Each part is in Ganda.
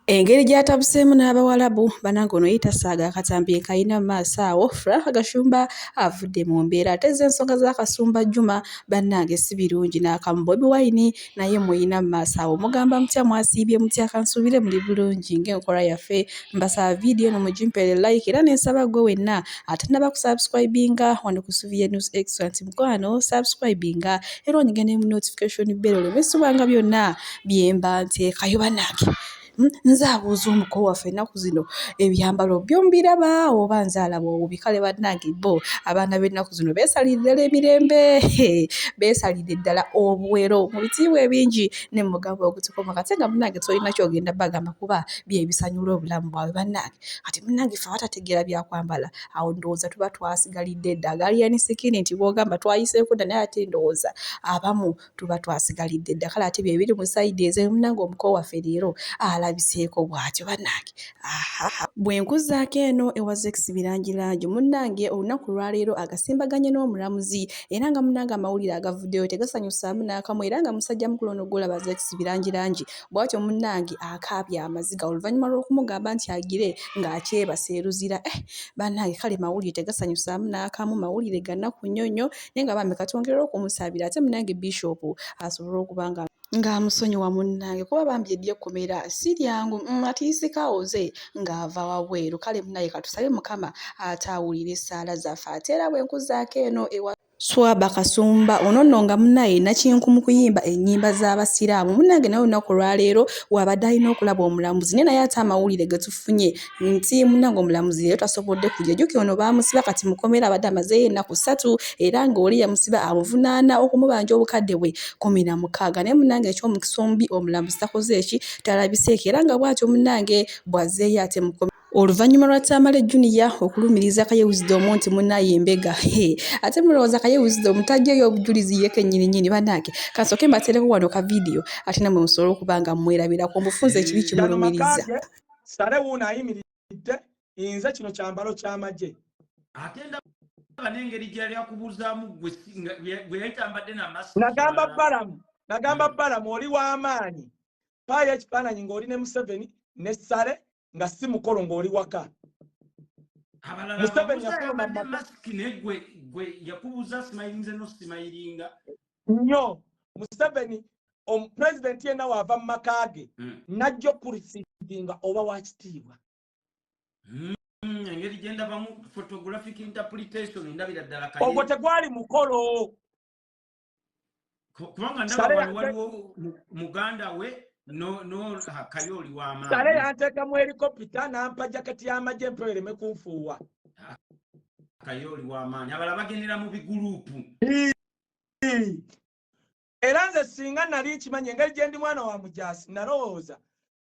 Engeri gy'atabuseemu n'Abawalabu bannange ono yitasaaga akatambi kayina maaso awo Frank Kasumba avudde mu mbeera ate z'ensonga za Kasumba Juma bannange si birungi n'akamu. Bobi Wine naye muyina maaso awo mugamba mutya mwasiibye mutya kansuubire muli bulungi ng'enkola yaffe mbasaba vidiyo no mugimpeere like era n'ensaba gwe wenna atannaba kusubscribinga wano ku Suvie News Excellence mukwano subscribinga era onyige ne notification bell olw'ebisubanga byonna bye mba nteekayo bannange. Nzaabuuza omuko waffe ennaku zino ebyambalo by'ombiraba oba nzaalaba obubikale bannange bo abaana b'ennaku zino beesalidde ddala emirembe beesalidde ddala obuwero mu bitiibwa ebingi ne mu mugambo ogutukoma kate nga munnange tolina kyogenda bagamba kuba bye bisanyula obulamu bwabwe bannange kati munnange ffe abatategeera byakwambala awo ndowooza tuba twasigalidde dda gaaliyani sikini nti bw'ogamba twayiseeko dda naye ate ndowooza abamu tuba twasigalidde dda kale ate bye biri mu sayidi ezo munnange omuko waffe leero alabiseeko bw'atyo bannange bwe nkuzaako eno ewazex birangirangi munnange olunaku lwaleero agasimbaganye n'omulamuzi era nga munnange amawulire agavuddeyo tegasanyusaamu n'akamu era nga musajja mukulu ono gw'olaba zex birangirangi bw'atyo munnange akaabya amaziga oluvannyuma lw'okumugamba nti agire ng'akyebasa eruzira bannange kale mawulire tegasanyusaamu n'akamu mawulire gannaku nnyo nnyo naye nga bambi katwongerera okumusaabira ate munnange bishop asobole okuba ng'amusonyiwa munnange kuba bambi eddy ekkomera si lyangu atiisikaawoze ng'ava wabweru kale munnange katusabe mukama ataawulira essaala zaffe ate era bwe nkuzaako eno ewa Swaba Kasumba ono nno nga munnaye nakinku mu kuyimba ennyimba z'abasiraamu munnange nawe olunaku olwaleero wabadde alina okulaba omulamuzi naye naye ate amawulire ge tufunye nti munnange omulamuzi leero tasobodde kujja jjukira ono baamusiba kati mukomera abadde amazeeyo ennaku 3 era ng'oli yamusiba amuvunaana okumubanja obukadde bwe 16 naye munnange eky'omukisumbi omulamuzi takoze eki talabiseeko era nga bw'atyo munnange bw'azzeeyo ate mukomera oluvannyuma lwa Tamale Jr okulumiriza Kaye Wisdom nti munnaye embega ate mulowooza Kaye Wisdom tajjayo obujulizi ye kennyini bannange kasooke mbateereko wano ka vidiyo ate namwe musobole okuba nga mwerabirako mbufunze ekibi kimulumiriza sale wuuno ayimiridde nze kino kyambalo ky'amagye ate ndaba n'engeri gyali akubuuzaamu gwe yayitambadde n'amasi nagamba balamu oli w'amaanyi paayo ekifaananyi ng'oli ne Museveni ne Sale nga si mukolo ng'oli waka Museveni yakuba masiki negwe yakubuuza simayirinze no simayiringa nnyo Museveni omupulezidenti yenna waava mu maka ge najja okurisivinga oba wakitiibwa engeri gye ndabamu photographic interpretation ndabira ddala ogwo tegwali mukolo kubanga ndaba waliwo muganda we no Kayoli w'amaanyi Sale yanteeka mu helikopita n'ampa jaketi y'amagye mpeereme kunfuuwa Kayoli w'amaanyi abala bagendera mu biguruupu era nze singa nali nkimanyi engeri gye ndi mwana wa mujaasi nalowooza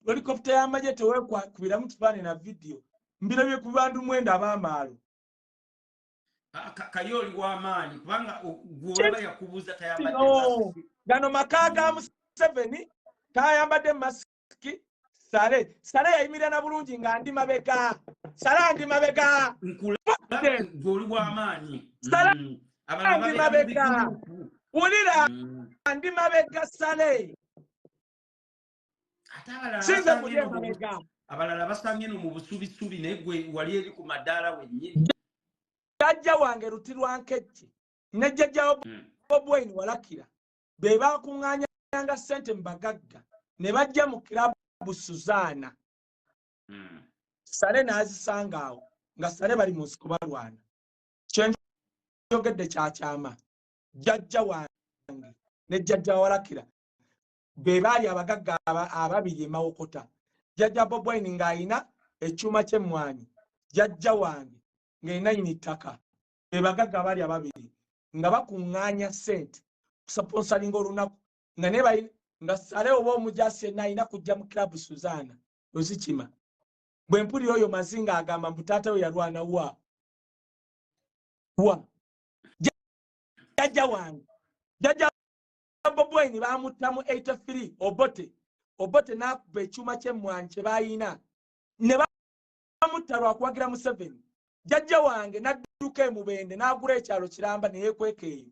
helikopita y'amagye teweekubiramu kifaananyi na vidiyo mbirabye ku bandu 9 ab'amaalo Kayoli w'amaanyi kubanga gwolaba yakubuuza tayambadde masiki gano maka ga Museveni tayambadde masiki Sale yayimirira na bulungi nga ndi mabega Sale ndi mabega gwoli w'amaanyi Sale ndi mabega wulira ndi mabega Sale sinze kuli mabega abalala basange no mu busubisubi naye gwe wali eri ku madaala wennyini jjajja wange luti lwa nkejje ne jjajja Bobi Wine walakira be bakuŋŋaanyanga ssente mu bagagga ne bajja mu kilabu Suzana Sale n'azisanga awo nga Sale bali mu nsiko balwana kyenjogedde kyakyama jjajja wange ne jjajja walakira be baali abagagga ababiri emawokota jjajja Bobi Wine ng'ayina ekyuma ky'emmwanyi jjajja wange ng'ayina ttaka be bagagga baali ababiri nga bakuŋŋaanya ssente kusaponsalinga olunaku nga ne bayi nga Sale oba omujaasi yenna alina kujja mu kilabu Suzana ozikima bwe mpulira oyo Mazinga agamba mbu taata we yalwana wa jjajja wange jjajja Bobi Wine bamuttamu 83 Obote n'akuba ekyuma ky'emmwanyi kye baayina ne bamutta lwakuwagira Museveni jjajja wange n'adduka emubende n'agula ekyalo kiramba ne yeekweka eyo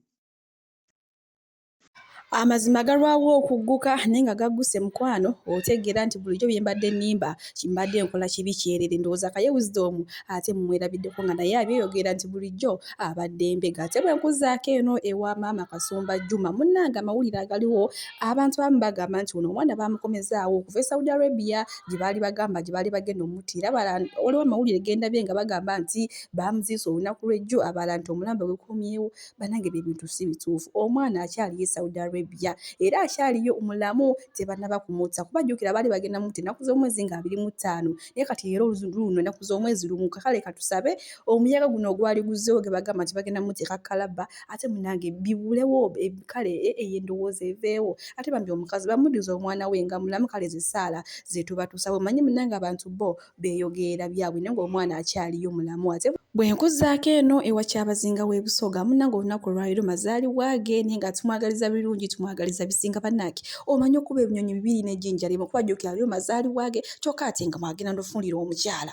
Amazima galwawo okugguka naye nga gagguse mukwano otegeera nti bulijjo bye mbadde nnimba kimbadde nkola kibi kyerere ndowooza kaye wisdom ate mumwerabiddeko nga naye abyeyogera nti bulijjo abadde mbega ate bwe nkuzaako eno ewa maama Kasumba Juma munnanga amawulire agaliwo abantu abamu bagamba nti ono omwana bamukomezaawo okuva e Saudi Arabia gye baali bagamba gye baali bagenda omuttiira waliwo amawulire gendabye nga bagamba nti bamuziisa olunaku lw'ejjo abalala nti omulambo gwekumyewo bannange bye bintu si bituufu omwana akyaliyo e Saudi Arabia era akyaliyo omulamu tebannaba kumutta kubajjukira baali bagenda mutti ennaku z'omwezi nga 25 naye kati era luno ennaku z'omwezi lumu kale katusabe omuyaga guno ogwali guzzeewo ge bagamba nti bagenda mutti kukalaba ate munange bibulewo kale ey'endowooza eveewo ate bambi omukazi bamuddiza omwana we nga mulamu kale zessaala zetuba tusaba omanyi munange abantu bo beeyogerera byabwe naye ng'omwana akyaliyo mulamu ate bwe nkuzaako eno ewa Kyabazinga w'e Busoga munnange olunaku olwaliro mazaalibwa ge naye nga tumwagaliza birungi tumwagaliza bisinga bannange omanyi okuba ebinyonyi bibiri n'ejjinja limu kubajjukira aliro mazaalibwa ge kyokka ate nga mwagenda n'ofunira omukyala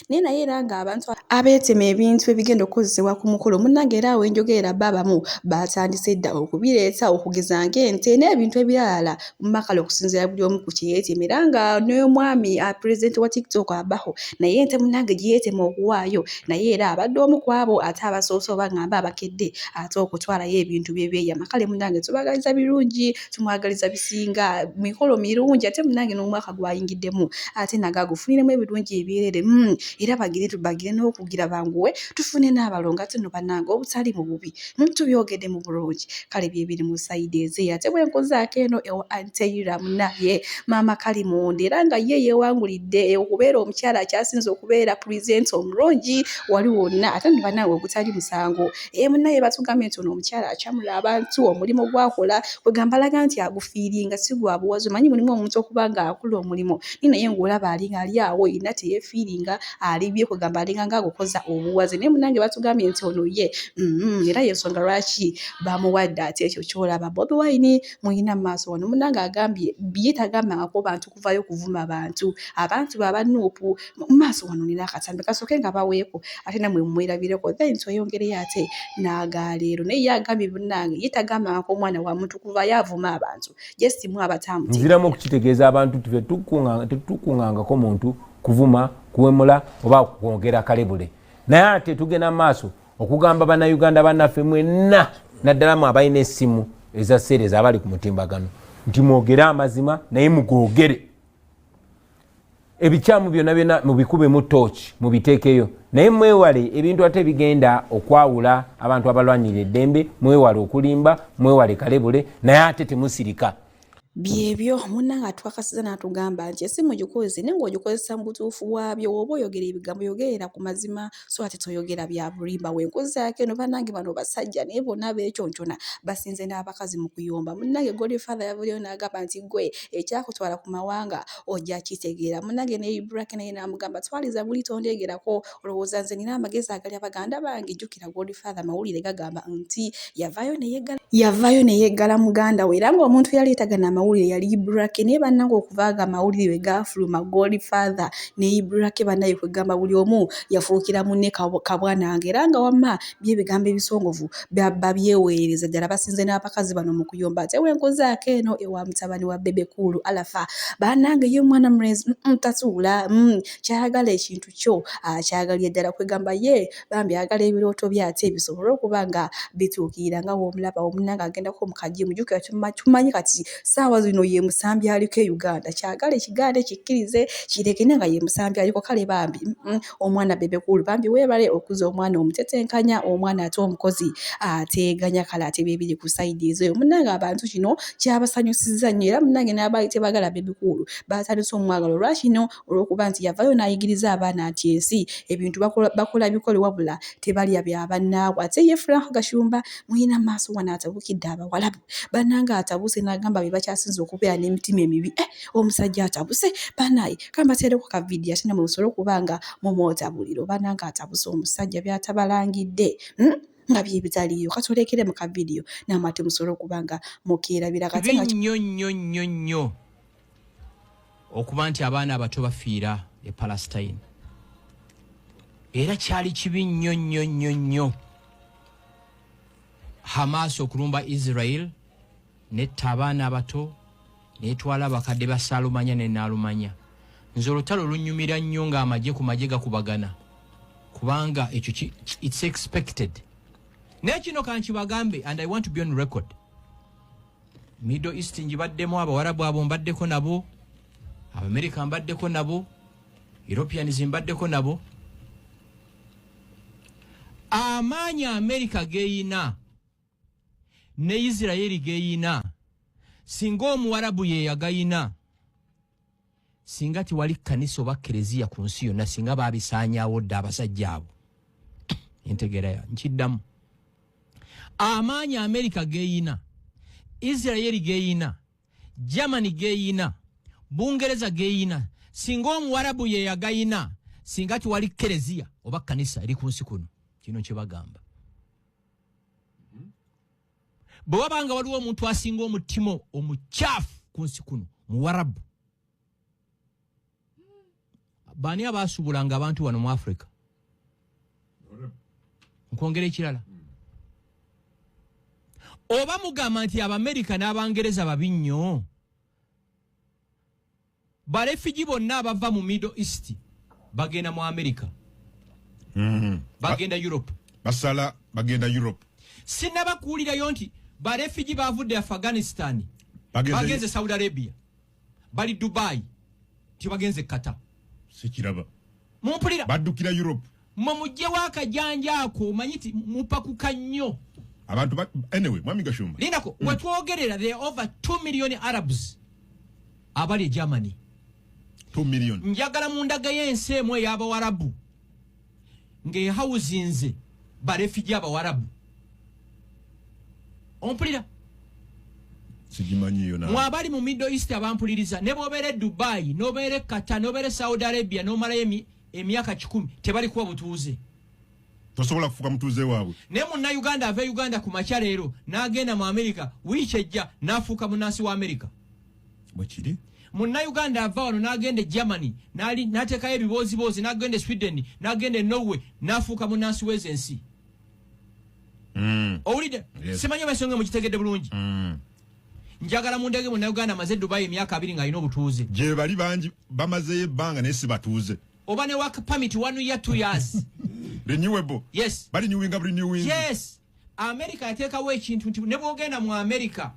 naye era ng'abantu abeetema ebintu ebigenda okukozesebwa ku mukolo munnange era awo enjogerera baabamu baatandise dda okubireeta okugeza ng'ente n'ebintu ebirala mumakala okusinziira buli omu ku kyeyeetema era nga n'omwami pulezidenti wa TikTok abaho naye ente munnange gye yeetema okuwaayo naye era abadde omu ku abo ate abasoose oba ngamba abakedde ate okutwalayo ebintu bye byeyama kale munnange tubagaliza birungi tumwagaliza bisinga mikolo mirungi ate munnange n'omwaka gwayingiddemu ate naga gufuniremu ebirungi ebyereere era bagire n'okugira banguwe tufune n'abalongo ate no bannange obutali mu bubi tubyogedde mu bulungi kale bye biri mu sayidi eze ate bwe nkozaako eno ewa Anteira munaye maama Kalimonde era nga ye yeewangulidde okubeera omukyala akyasinze okubeera pulezidenti omulungi wali wonna ate ne bannange ogutali musango munaye batugambye nti ono omukyala akyamula abantu omulimu gwakola kwegamba alaga nti agufiiringa si gwa buwazo manyi mulimu omuntu okuba nga akola omulimu naye ng'olaba ali awo yenna teyeefiiringa alibye kwegamba alinga nga agukoza obuwaze naye munnange batugambye nti ono ye era y'ensonga lwaki bamuwadde ate ekyo kyolaba Bobi Wine muyina mu maaso wano munnange agambye ye tagambangako bantu kuvaayo kuvuma abantu baba nuupu mu maaso wano nina akatambi kasooke nga baweeko ate namwe mwerabireko then tweyongereyo ate n'agaleero naye yagambye bunnange ye tagambangako omwana wa muntu kuvaayo avuma abantu just mu abatamu nziramu okukitegeeza abantu tetukungangako muntu kuvuma kuwemula oba kwongera kalebule naye ate tugenda maaso okugamba bannayuganda bannaffe mwenna naddala mu abalina essimu eza seereza abali ku mutimbagano nti mwogere amazima naye mugogere ebikyamu byonna mubikube mu tooki mubiteekeyo naye mwewale ebintu ate bigenda okwawula abantu abalwanira eddembe mwewale okulimba mwewale kalebule naye ate temusirika byebyo munnange atwakasiza n'atugamba nti essimu gikoze naye ng'ogikozesa mu butuufu bwabyo oba oyogera ebigambo yogerera ku mazima so ate toyogera bya bulimba wenkuzaako eno bannange bano basajja naye bonna beeconcona basinze n'abakazi mu kuyomba munnange Godfather yavuliyo n'agamba nti gwe ekyakutwala ku mawanga ojja kitegeera munnange ne Ibrahim naye n'amugamba twaliza buli tondegerako olowooza nze nina amagezi agali abaganda bange jjukira Godfather mawulire gagamba nti yavaayo neyeggala muganda we era ng'omuntu yaleetagana amawulire yali Ibrahim naye bannange okuvaaga amawulire we gaafuluma Godfather ne Ibrahim bannaye kwegamba buli omu yafuukira munne kabwanange era nga wamma by'ebigambo ebisongovu babyeweereza ddala basinze n'abakazi bano mu kuyomba ate wenkozaako eno ewa mutabani wa Bebe Cool alafa bannange ye omwana mulenzi tatuula kyayagala ekintu kyo akyagalye ddala kwegamba ye bambi ayagala ebirooto bye ate bisobole okuba nga bituukirira nga w'omulaba omunnange agendako mu kajimu jjukira tumanyi kati saawa zino ye musambi aliko e Uganda kyagala ekigaana kikkirize kirekene nga ye musambi aliko kale bambi omwana Bebe Cool bambi weebale okuza omwana omutetenkanya omwana ate omukozi ateeganya kale ate bibiri ku sayidi ezo munnange abantu kino kyabasanyusizza nnyo era munnange n'abaali tebagala Bebe Cool baatandise omwagalo lwakino olw'okuba nti yavaayo n'ayigiriza abaana nti ensi ebintu bakola bikole wabula tebalya bya bannaabwe ate ye Kasumba muyina maaso wano atabukidde abawalabu bannange atabuse n'agamba be bakyasinze okubeera n'emitima emibi omusajja atabuse banaye kambateereko ka vidiyo ate namwe musobole okuba nga mumwotabuliro bannange atabuse omusajja byatabalangidde nga bye bitaliyo katolekere mu ka vidiyo namwe ate musobole okuba nga mukeerabira kati nga nnyo okuba nti abaana abato bafiira e Palestine era kyali kibi nnyo Hamas okulumba Israel netta abaana abato netwala abakadde basaalumanya ne naalumanya. Nze olutalo lunyumira nnyo ng'amagye ku magye gakubagana kubanga ekyo it's expected. Naye kino kankibagambe, and I want to be on record. Middle East njibaddemu, abawarabu abo mbaddeko nabo, Abamerika mbaddeko nabo, Europeans mbaddeko nabo. Amaanyi Amerika geeyina ne Israeli geeyina singa omuwarabu ye yagayina, singa tiwali kkanisa oba kereziya ku nsi yonna, singa baabisaanyaawo dda abasajja abo. Entegeera nkiddamu. Amaanyi Amerika geeyina, Israeli geeyina, Germany geeyina, Bungereza geeyina, singa omuwarabu ye yagayina, singa tiwali kereziya oba kkanisa eri ku nsi kuno. Kino kye bagamba. Bwe wabanga waliwo omuntu asinga omutima omukyafu ku nsi kuno, muwarabu. Baani abaasubulanga abantu wano mu Africa? Nkwongera ekirala. Oba mugamba nti Abamerika n'Abangereza babi nnyo, balefigi bonna abava mu Middle East bagenda mu America. Bagenda Europe. Basala bagenda Europe. Sinnabakuulirayo nti balefigi bavudde Afghanistan bagenze Saudi Arabia, bali Dubai, tibagenze Qatar. Sikiraba. Mumpulira baddukira Europe. Mumujje wakajanja ako manyiti mupakuka nnyo. Abantu anyway, Mwami Kasumba. Lindako, wetwogerera there are over 2 million Arabs abali Germany. 2 million. Njagala mundaga yense emwe y'Abawarabu ng'ehawuzinze balefigi Abawarabu. Ompulira? Sigimanyi yo na. Mwabali mu Middle East abampuliriza, ne bobere Dubai, nobere Qatar, nobere Saudi Arabia, nomala emyaka 10 tebali kuwa butuuze. Tosobola kufuka mutuuze waabwe. Ne munna Uganda ave Uganda ku makya leero n'agenda mu America, wiiki ejja n'afuuka munnansi wa America. Bwekiri? Munna Uganda ava wano n'agenda Germany, n'ateekayo ebiboozibozi, n'agenda Sweden, n'agenda Norway, n'afuuka munnansi w'ensi. Owulidde? Yes. Simanyi ensonga mukitegedde bulungi. Njagala mundege munna Uganda amaze Dubai emyaka 2 ng'alina obutuuze. Je bali bangi bamazeyo ebbanga naye si batuuze. Oba ne work permit 1 year 2 years. Renewable. Yes. Bali renewing every renewing. Yes. America yateekawo ekintu nti ne bwogenda mu America.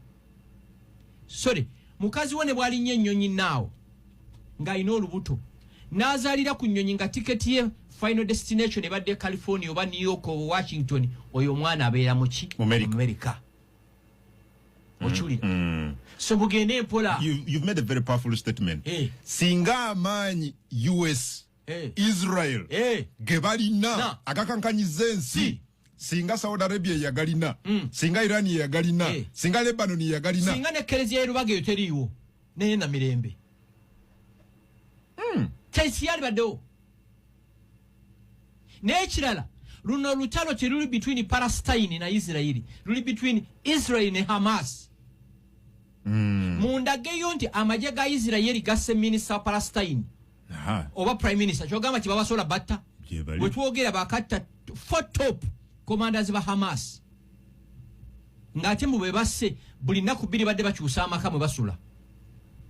Sorry, mukazi we ne bwali nnyo ennyonyi naawo ng'alina olubuto. N'azaalira ku nnyonyi nga tiketi ye final destination ebadde California oba New York oba Washington, oyo omwana abeera mu ki? America. Ochulira. So mugende mpola. You've made a very powerful statement. Singa amaanyi US, Israel, gebalina agakankanyiza ensi. Singa Saudi Arabia yagalina, singa Iran yagalina, singa Lebanon yagalina, singa ne Kereziya y'Erubaga eyo teriiwo naye na mirembe. Tesiyali baddewo. N'ekirala, luno olutalo teruli between Palestine na Israeli, luli between Israel ne Hamas. Mundageyo nti amagye ga Israeli gasse minister Palestine. Oba prime minister kyogamba ti babasola batta. Bwe twogera bakatta 4 top commanders ba Hamas. Ngate mu bebasse buli naku 2 badde bakyusa amaka mwe basula.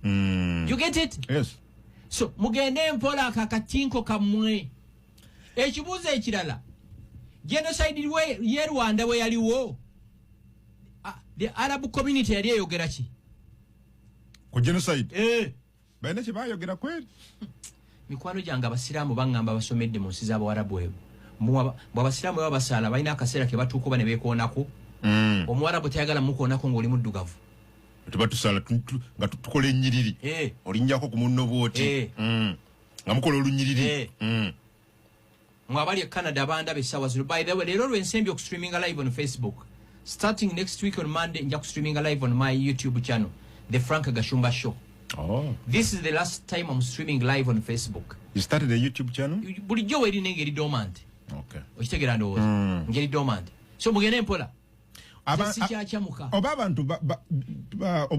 You get it? Yes. So mugende mpola akakatinko kamwe. Ekibuuzo ekirala, genocide ye Rwanda we yaliwo, the Arab community yali eyogera ki? Ku genocide? Baina kye bayogera kweli? Mikwano gyange abasiraamu baŋŋamba basomedde mu nsi z'Abawarabu ebyo. Bw'abasiraamu baba basaala balina akaseera ke batuuka oba ne beekoonako. Omuwarabu tayagala mukoonako ng'oli muddugavu. Tubatusala nga tukola ennyiriri. Olinnyako ku munno bw'oti. Nga mukola olunyiriri. Mwabali e Canada abanda besawa zero. By the way, leero lwensembi okustreaming live on Facebook. Starting next week on Monday, nja kustreaming live on my YouTube channel, The Frank Gashumba Show. This is the last time I'm streaming live on Facebook. You started a YouTube channel? Bulijjo weri nengeri dormant. Okay. Okitegera ndowooza. Ngeri dormant. So mugende mpola. Oba abantu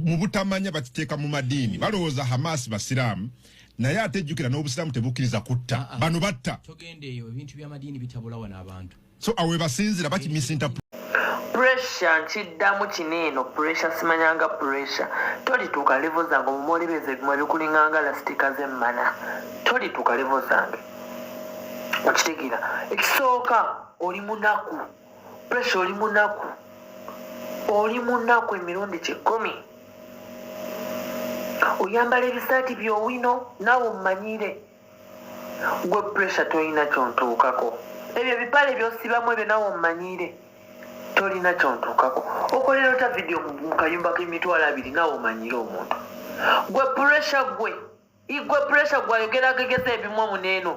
mu butamanya bakiteeka mu madiini balowooza Hamas basiraamu naye ate ejjukira n'obusiraamu tebukkiriza kutta bano batta. Togende eyo ebintu by'amadiini bitabulawa n'abantu. So awe basinzira bakimisinta. pressure nkiddamu kineeno pressure simanyanga pressure tolituuka levo zange omumolebeze ebimwe bikulinganga lastika zemmana tolituuka levo zange okitegeera ekisooka oli munaku pressure oli munaku emirundi 10 oyambala ebisaati byowino naawe omumanyire gwe pressure tolina kyontuukako ebyo ebipale byosibamu ebyo naawe omumanyire tolina kyontuukako okolera ota vidiyo mu kayumba k'emitwalo 2 naawe omanyire omuntu gwe pressure gwayogera gegeza ebimu omuneeno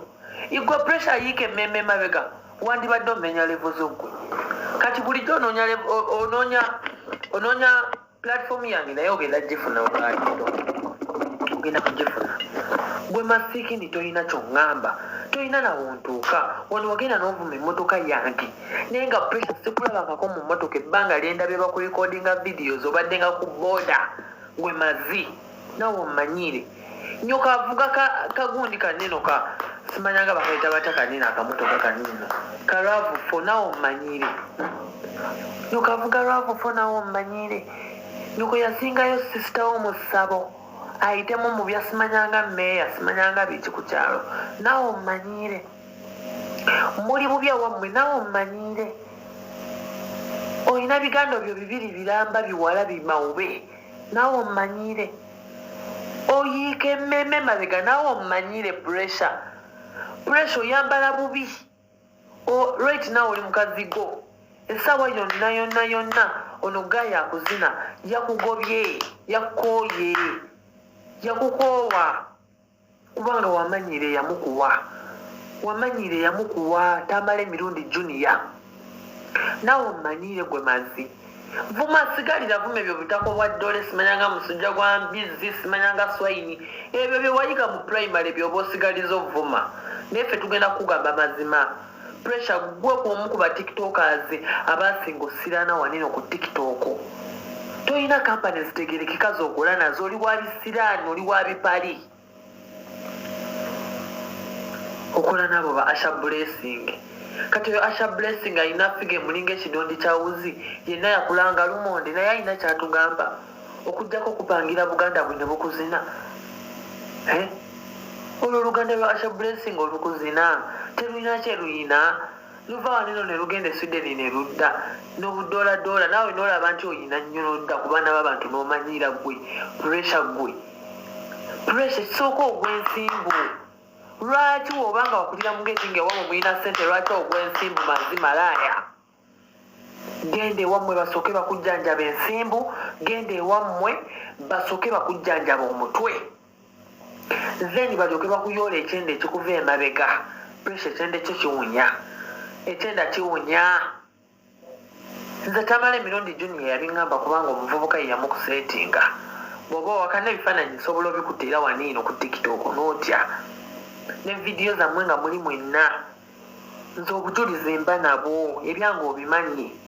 igwe pressure yiike emmemme mabega wandibadde omenya levo zoggwe kati bulijjo onoonya platform yange naye ogenda gifuna ogenda kugifuna gwe masiikini tolina kyoŋŋamba tolina nawontuuka wano wagenda n'ovuma emmotoka yange naye nga pressure sikulabangako mu mmotoka ebbanga lyendabye bakurekodinga videos obadde nga ku booda gwe mazi nawe ommanyire nyoka avuga kagundi kaneno simanyanga bakaita bata kanene akamotoka kanene kalwavufo nawe ommanyire nyoka avuga lwavufo nawe ommanyire nyoko yasingayo sisita w'omusabo ayitemu mu bya simanyanga mmeeya simanyanga biki ku kyalo nawe ommanyire muli bubya wammwe nawe ommanyire olina bigando byo 2 biramba biwala bimawube nawe ommanyire oyiika emmemme mabega nawe ommanyire pressure oyambala bubi right nawe oli mukazigo essaawa yonna ono gaya akuzina yakugobye yakukooye yakukoowa kubanga wamanyire yamukuwa Tamale Jr nawe ommanyire gwe mazi vuma sigalira vuma ebyo butako bwa ddole simanyanga musujja gwa mbizi simanyanga swayini ebyo bye wayiga mu primary byoba osigaliza ovuma naye ffe tugenda kugamba mazima pressure gwe kuomu ku batiktokers abasinga osirana wanene ku tiktok tolina kampani zitegerekeka z'okola nazo oli wa bisiraani oli wa bipali okola nabo ba Asha Blessing kati oyo Asha Blessing alina fige mulinga ekidondi kya wuzi yenna yakulanga lumonde naye alina kyatugamba okujjako okupangira Buganda bwe ne bukuzina olwo oluganda lwa Asha Blessing olukuzina terulina kyeruyina luva waneno ne lugenda e Sweden ne ludda n'obudooladoola naawe n'olaba nti oyina nnyo n'odda ku baana b'abantu n'omanyira gwe pressure kisooka ogw'ensimbu lwaki wobanga wakulira mugeti ngaewamwe mulina ssente lwaki ogw'ensimbu mazima laaya genda ewammwe basooke bakujjanjaba ensimbu genda ewammwe basooke bakujjanjaba omutwe then balyoke bakuyoola ekyenda ekikuva emabega pressure ekyenda ekyo kiwunya ekyenda kiwunya nze Tamale Jr yabiŋŋamba kubanga omuvubuka ye yamukuseetinga bw'oba owakana ebifaananyi nsobola obikuteera waniino ku tiktok n'otya ne vidiyo zammwe nga muli mwenna nze obujulizi mba nabo ebyange obimanyi